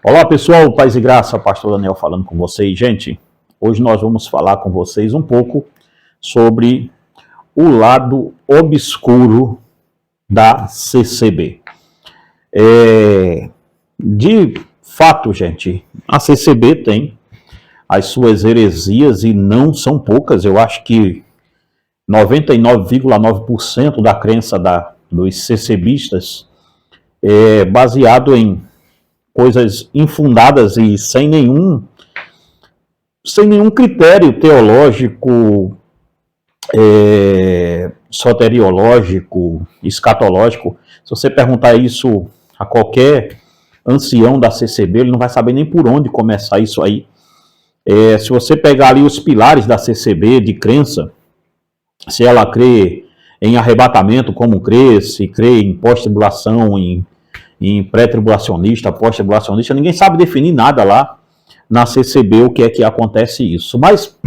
Olá pessoal, paz e graça, pastor Daniel falando com vocês. Gente, hoje nós vamos falar com vocês um pouco sobre o lado obscuro da CCB. De fato, gente, a CCB tem as suas heresias e não são poucas. Eu acho que 99,9% da crença dos CCBistas é baseado em coisas infundadas e sem nenhum critério teológico, soteriológico, escatológico. Se você perguntar isso a qualquer ancião da CCB, ele não vai saber nem por onde começar isso aí. Se você pegar ali os pilares da CCB de crença, se ela crê em arrebatamento, como crê, se crê em pós-tribulação, em pré-tribulacionista, pós-tribulacionista, ninguém sabe definir nada lá na CCB o que é que acontece isso. Mas,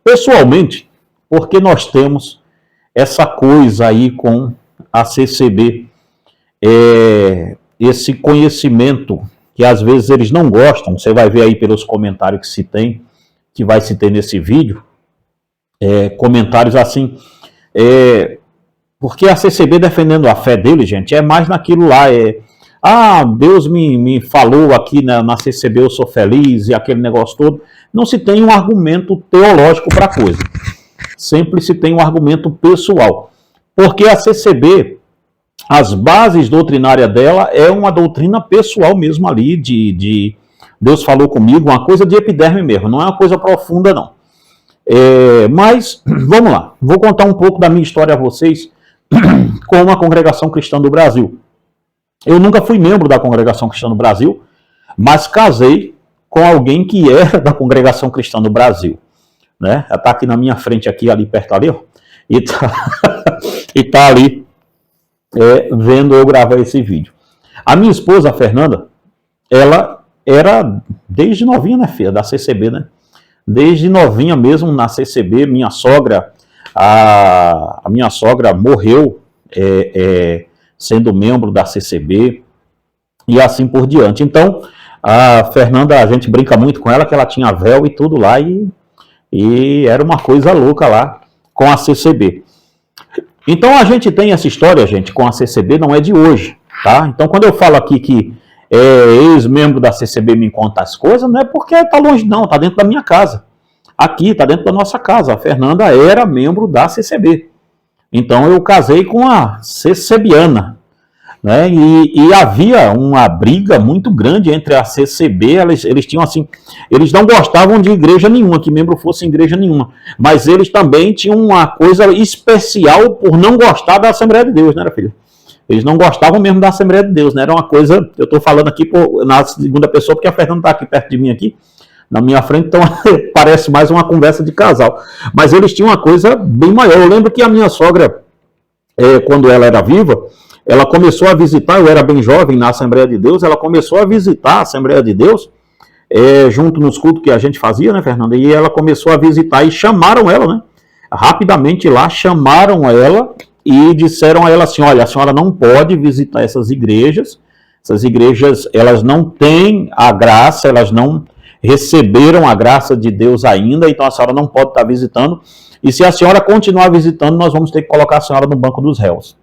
pessoalmente, porque nós temos essa coisa aí com a CCB, esse conhecimento que às vezes eles não gostam, você vai ver aí pelos comentários que vai se ter nesse vídeo, comentários assim, porque a CCB defendendo a fé dele, gente, é mais naquilo lá, Deus me falou aqui na CCB, eu sou feliz, e aquele negócio todo. Não se tem um argumento teológico para a coisa. Sempre se tem um argumento pessoal. Porque a CCB, as bases doutrinárias dela é uma doutrina pessoal mesmo ali, de Deus falou comigo, uma coisa de epiderme mesmo, não é uma coisa profunda não. Mas, vamos lá, vou contar um pouco da minha história a vocês com uma congregação cristã do Brasil. Eu nunca fui membro da Congregação Cristã do Brasil, mas casei com alguém que era da Congregação Cristã do Brasil. Né? Ela está aqui na minha frente, ali perto ali, ó, e tá ali vendo eu gravar esse vídeo. A minha esposa, a Fernanda, ela era desde novinha, né, filha, da CCB, né? Desde novinha mesmo na CCB, minha sogra, a minha sogra morreu sendo membro da CCB, e assim por diante. Então, a Fernanda, a gente brinca muito com ela, que ela tinha véu e tudo lá, e era uma coisa louca lá com a CCB. Então, a gente tem essa história, gente, com a CCB, não é de hoje, tá? Então, quando eu falo aqui que ex-membro da CCB me conta as coisas, não é porque tá longe não, tá dentro da minha casa. Aqui, tá dentro da nossa casa. A Fernanda era membro da CCB. Então eu casei com a CCBiana, né? E havia uma briga muito grande entre a CCB, eles tinham assim, eles não gostavam de igreja nenhuma, que membro fosse em igreja nenhuma, mas eles também tinham uma coisa especial por não gostar da Assembleia de Deus, né, filho? Eles não gostavam mesmo da Assembleia de Deus, né? Era uma coisa, eu estou falando aqui na segunda pessoa, porque a Fernanda está aqui perto de mim aqui, na minha frente, então parece mais uma conversa de casal. Mas eles tinham uma coisa bem maior. Eu lembro que a minha sogra, quando ela era viva, ela começou a visitar, eu era bem jovem na Assembleia de Deus, ela começou a visitar a Assembleia de Deus, junto nos cultos que a gente fazia, né, Fernanda? E ela começou a visitar e chamaram ela, né? Rapidamente lá, chamaram ela e disseram a ela assim, olha, a senhora não pode visitar essas igrejas, elas não têm a graça, elas não receberam a graça de Deus ainda, então a senhora não pode estar visitando, e se a senhora continuar visitando, nós vamos ter que colocar a senhora no banco dos réus.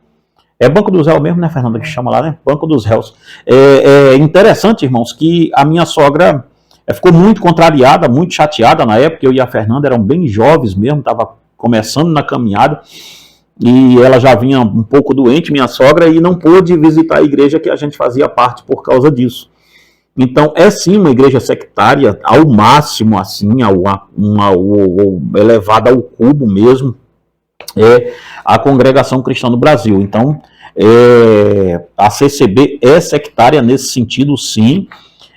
É banco dos réus mesmo, né, Fernanda, que chama lá, né? Banco dos réus. É interessante, irmãos, que a minha sogra ficou muito contrariada, muito chateada na época, eu e a Fernanda eram bem jovens mesmo, estava começando na caminhada, e ela já vinha um pouco doente, minha sogra, e não pôde visitar a igreja que a gente fazia parte por causa disso. Então, é sim uma igreja sectária, ao máximo, assim, elevada ao cubo mesmo, a Congregação Cristã do Brasil. Então, a CCB é sectária nesse sentido, sim,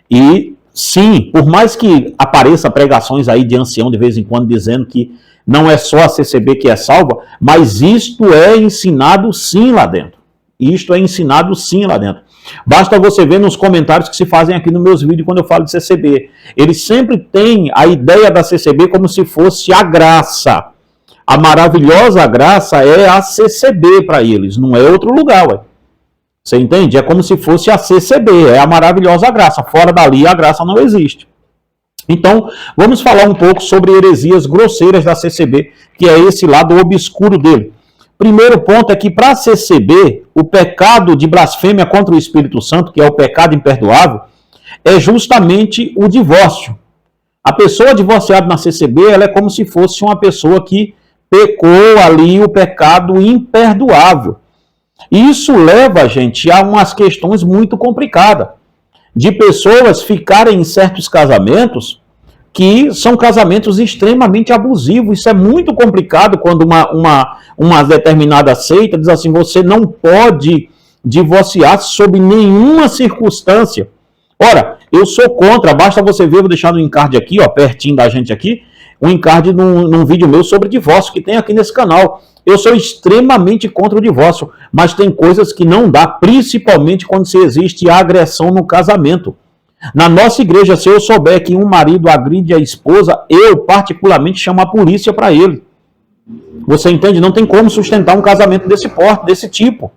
e sim, por mais que apareça pregações aí de ancião de vez em quando dizendo que não é só a CCB que é salva, mas isto é ensinado sim lá dentro. Isto é ensinado sim lá dentro. Basta você ver nos comentários que se fazem aqui nos meus vídeos quando eu falo de CCB. Eles sempre têm a ideia da CCB como se fosse a graça. A maravilhosa graça é a CCB para eles, não é outro lugar, ué. Você entende? É como se fosse a CCB, é a maravilhosa graça. Fora dali, a graça não existe. Então, vamos falar um pouco sobre heresias grosseiras da CCB, que é esse lado obscuro dele. Primeiro ponto é que para a CCB, o pecado de blasfêmia contra o Espírito Santo, que é o pecado imperdoável, é justamente o divórcio. A pessoa divorciada na CCB, ela é como se fosse uma pessoa que pecou ali o pecado imperdoável. E isso leva, gente, a umas questões muito complicadas, de pessoas ficarem em certos casamentos que são casamentos extremamente abusivos. Isso é muito complicado quando uma determinada seita diz assim, você não pode divorciar sob nenhuma circunstância. Ora, eu sou contra, basta você ver, vou deixar no encarte aqui, ó, pertinho da gente aqui, um encarte num vídeo meu sobre divórcio que tem aqui nesse canal. Eu sou extremamente contra o divórcio, mas tem coisas que não dá, principalmente quando se existe agressão no casamento. Na nossa igreja, se eu souber que um marido agride a esposa, eu particularmente chamo a polícia para ele. Você entende? Não tem como sustentar um casamento desse porte, desse tipo.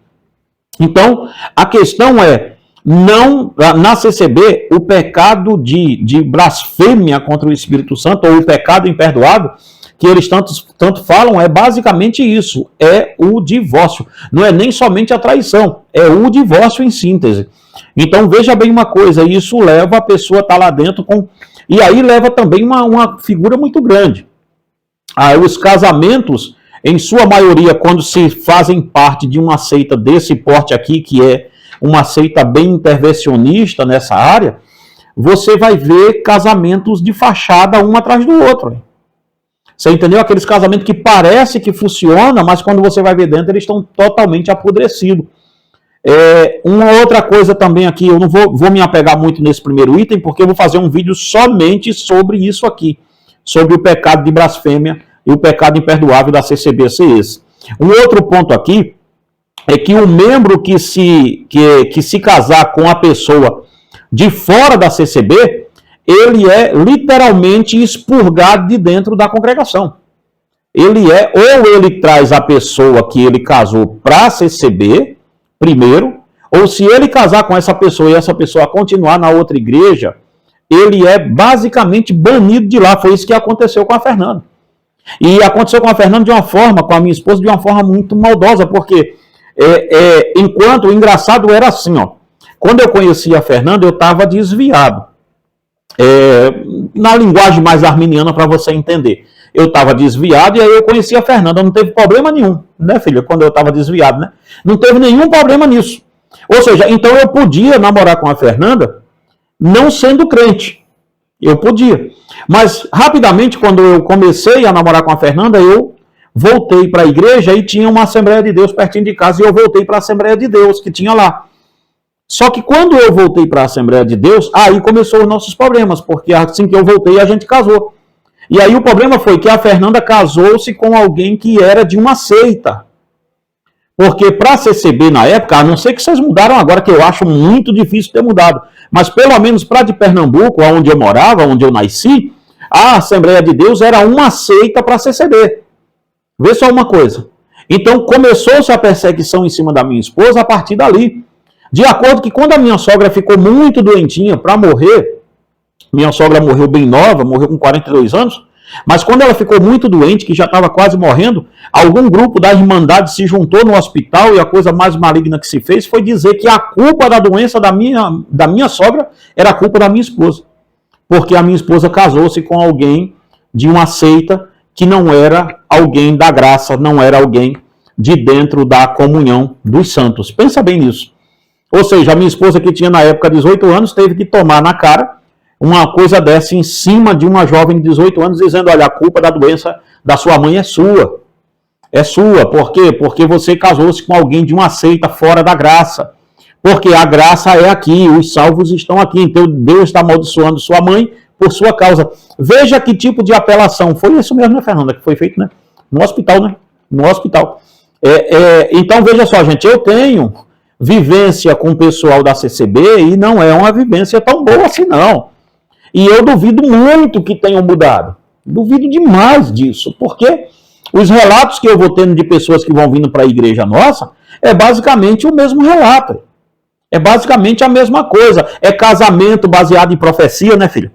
Então, a questão é, não, na CCB, o pecado de blasfêmia contra o Espírito Santo, ou o pecado imperdoável, que eles tanto falam, é basicamente isso, é o divórcio. Não é nem somente a traição, é o divórcio em síntese. Então veja bem uma coisa, isso leva a pessoa a estar lá dentro com... E aí leva também uma figura muito grande. Os casamentos, em sua maioria, quando se fazem parte de uma seita desse porte aqui, que é uma seita bem intervencionista nessa área, você vai ver casamentos de fachada um atrás do outro. Você entendeu? Aqueles casamentos que parece que funciona, mas quando você vai ver dentro, eles estão totalmente apodrecidos. Uma outra coisa também aqui, eu não vou me apegar muito nesse primeiro item, porque eu vou fazer um vídeo somente sobre isso aqui, sobre o pecado de blasfêmia e o pecado imperdoável da CCB ser esse. Um outro ponto aqui é que o membro que se casar com a pessoa de fora da CCB, ele é literalmente expurgado de dentro da congregação. Ou ele traz a pessoa que ele casou para a CCB, primeiro, ou se ele casar com essa pessoa e essa pessoa continuar na outra igreja, ele é basicamente banido de lá. Foi isso que aconteceu com a Fernanda. E aconteceu com a Fernanda de uma forma, com a minha esposa, de uma forma muito maldosa, porque enquanto o engraçado era assim, ó, quando eu conheci a Fernanda, eu estava desviado. Na linguagem mais arminiana, para você entender. Eu estava desviado e aí eu conheci a Fernanda, não teve problema nenhum, né, filha? Quando eu estava desviado, né? Não teve nenhum problema nisso. Ou seja, então eu podia namorar com a Fernanda não sendo crente. Eu podia. Mas, rapidamente, quando eu comecei a namorar com a Fernanda, eu voltei para a igreja e tinha uma Assembleia de Deus pertinho de casa e eu voltei para a Assembleia de Deus que tinha lá. Só que quando eu voltei para a Assembleia de Deus, aí começou os nossos problemas, porque assim que eu voltei, a gente casou. E aí o problema foi que a Fernanda casou-se com alguém que era de uma seita. Porque para a CCB na época, a não ser que vocês mudaram agora, que eu acho muito difícil ter mudado, mas pelo menos para de Pernambuco, onde eu morava, onde eu nasci, a Assembleia de Deus era uma seita para a CCB. Vê só uma coisa. Então começou-se a perseguição em cima da minha esposa a partir dali. De acordo que quando a minha sogra ficou muito doentinha para morrer, minha sogra morreu bem nova, morreu com 42 anos, mas quando ela ficou muito doente, que já estava quase morrendo, algum grupo da Irmandade se juntou no hospital e a coisa mais maligna que se fez foi dizer que a culpa da doença da minha sogra era a culpa da minha esposa. Porque a minha esposa casou-se com alguém de uma seita que não era alguém da graça, não era alguém de dentro da comunhão dos santos. Pensa bem nisso. Ou seja, a minha esposa, que tinha na época 18 anos, teve que tomar na cara uma coisa dessa em cima de uma jovem de 18 anos, dizendo, olha, a culpa da doença da sua mãe é sua. É sua. Por quê? Porque você casou-se com alguém de uma seita fora da graça. Porque a graça é aqui, os salvos estão aqui. Então Deus está amaldiçoando sua mãe por sua causa. Veja que tipo de apelação. Foi isso mesmo, né, Fernanda, que foi feito, né? No hospital, né? No hospital. Então, veja só, gente, eu tenho vivência com o pessoal da CCB e não é uma vivência tão boa assim, não. E eu duvido muito que tenham mudado. Duvido demais disso, porque os relatos que eu vou tendo de pessoas que vão vindo para a igreja nossa é basicamente o mesmo relato. É basicamente a mesma coisa. É casamento baseado em profecia, né, filho?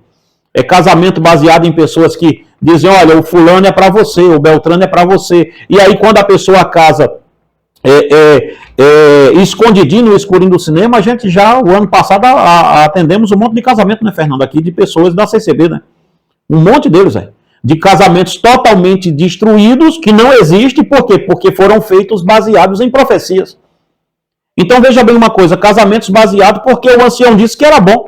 É casamento baseado em pessoas que dizem, olha, o fulano é para você, o Beltrano é para você. E aí, quando a pessoa casa escondidinho no escurinho do cinema, a gente já, o ano passado, atendemos um monte de casamento, né, Fernando? Aqui de pessoas da CCB, né? Um monte deles, de casamentos totalmente destruídos, que não existem, por quê? Porque foram feitos baseados em profecias. Então veja bem uma coisa, casamentos baseados porque o ancião disse que era bom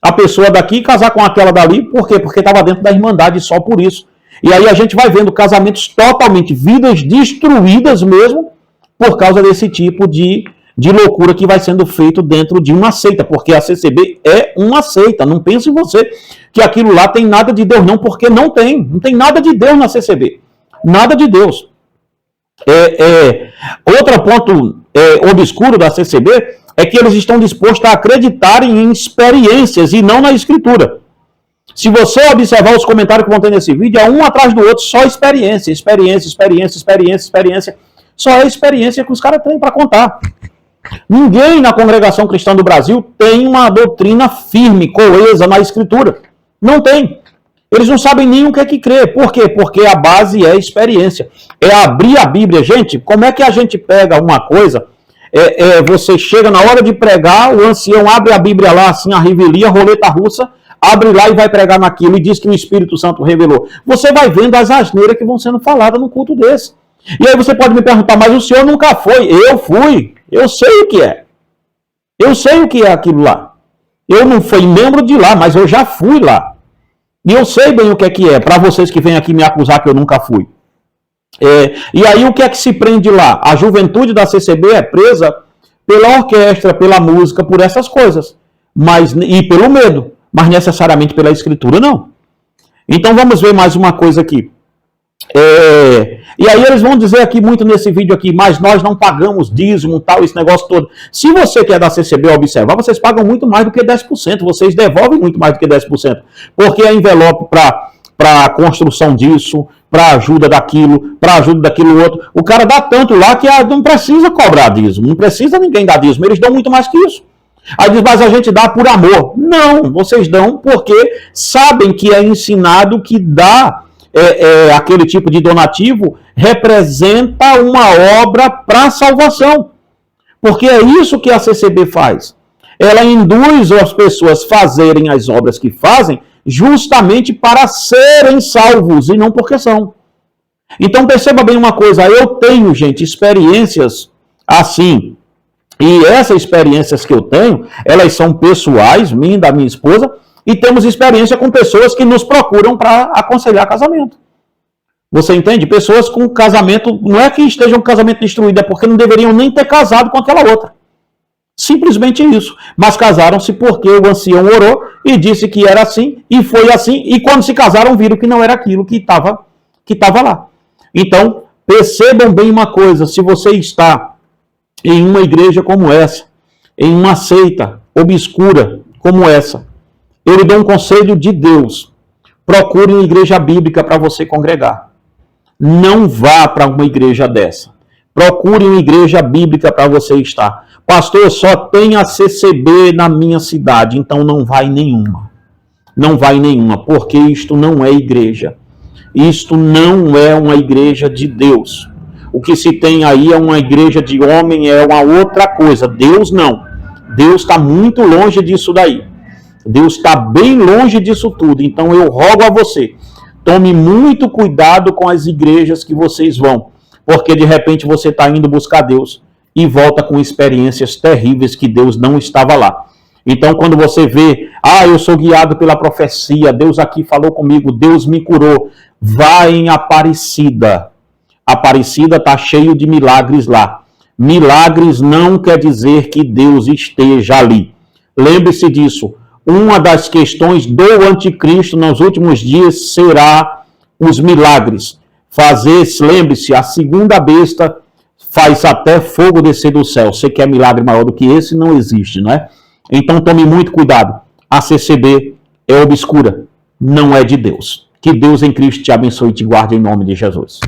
a pessoa daqui casar com aquela dali, por quê? Porque estava dentro da irmandade só por isso. E aí a gente vai vendo casamentos totalmente, vidas destruídas mesmo, por causa desse tipo de loucura que vai sendo feito dentro de uma seita, porque a CCB é uma seita. Não pense em você que aquilo lá tem nada de Deus, não, porque não tem nada de Deus na CCB, nada de Deus. Outro ponto obscuro da CCB é que eles estão dispostos a acreditarem em experiências e não na escritura. Se você observar os comentários que vão ter nesse vídeo, é um atrás do outro, só experiência, experiência, experiência, experiência, experiência. Só é a experiência que os caras têm para contar. Ninguém na congregação cristã do Brasil tem uma doutrina firme, coesa na escritura. Não tem. Eles não sabem nem o que é que crer. Por quê? Porque a base é experiência. É abrir a Bíblia. Gente, como é que a gente pega uma coisa... você chega na hora de pregar, o ancião abre a Bíblia lá, assim, a revelia, a roleta russa, abre lá e vai pregar naquilo e diz que o Espírito Santo revelou. Você vai vendo as asneiras que vão sendo faladas num culto desse. E aí você pode me perguntar, mas o senhor nunca foi? Eu fui. Eu sei o que é. Eu sei o que é aquilo lá. Eu não fui membro de lá, mas eu já fui lá. E eu sei bem o que é. Para vocês que vêm aqui me acusar que eu nunca fui. E aí o que é que se prende lá? A juventude da CCB é presa pela orquestra, pela música, por essas coisas. E pelo medo. Mas necessariamente pela escritura, não. Então vamos ver mais uma coisa aqui. E aí eles vão dizer aqui muito nesse vídeo aqui, mas nós não pagamos dízimo, tal, esse negócio todo. Se você que é da CCB observar, vocês pagam muito mais do que 10%. Vocês devolvem muito mais do que 10%. Porque é envelope para a construção disso, para ajuda daquilo, para ajuda daquilo outro. O cara dá tanto lá que não precisa cobrar dízimo, não precisa ninguém dar dízimo, eles dão muito mais que isso. Aí diz, mas a gente dá por amor. Não, vocês dão porque sabem que é ensinado que dá aquele tipo de donativo representa uma obra para salvação. Porque é isso que a CCB faz. Ela induz as pessoas a fazerem as obras que fazem justamente para serem salvos e não porque são. Então perceba bem uma coisa, eu tenho, gente, experiências assim, e essas experiências que eu tenho, elas são pessoais, minha e da minha esposa, e temos experiência com pessoas que nos procuram para aconselhar casamento. Você entende? Pessoas com casamento, não é que estejam com casamento destruído, é porque não deveriam nem ter casado com aquela outra. Simplesmente isso. Mas casaram-se porque o ancião orou e disse que era assim, e foi assim, e quando se casaram viram que não era aquilo que estava lá. Então, percebam bem uma coisa, se você está em uma igreja como essa, em uma seita obscura como essa, eu lhe dou um conselho de Deus. Procure uma igreja bíblica para você congregar. Não vá para uma igreja dessa. Procure uma igreja bíblica para você estar. Pastor, só tem a CCB na minha cidade, então não vai nenhuma. Não vai nenhuma, porque isto não é igreja. Isto não é uma igreja de Deus. O que se tem aí é uma igreja de homem, é uma outra coisa. Deus não. Deus está muito longe disso daí. Deus está bem longe disso tudo. Então eu rogo a você, tome muito cuidado com as igrejas que vocês vão, porque de repente você está indo buscar Deus e volta com experiências terríveis que Deus não estava lá. Então quando você vê, eu sou guiado pela profecia, Deus aqui falou comigo, Deus me curou, vá em Aparecida. Aparecida está cheio de milagres lá. Milagres não quer dizer que Deus esteja ali. Lembre-se disso. Uma das questões do anticristo nos últimos dias será os milagres. Lembre-se, a segunda besta faz até fogo descer do céu. Você quer milagre maior do que esse? Não existe, não é? Então tome muito cuidado. A CCB é obscura, não é de Deus. Que Deus em Cristo te abençoe e te guarde em nome de Jesus.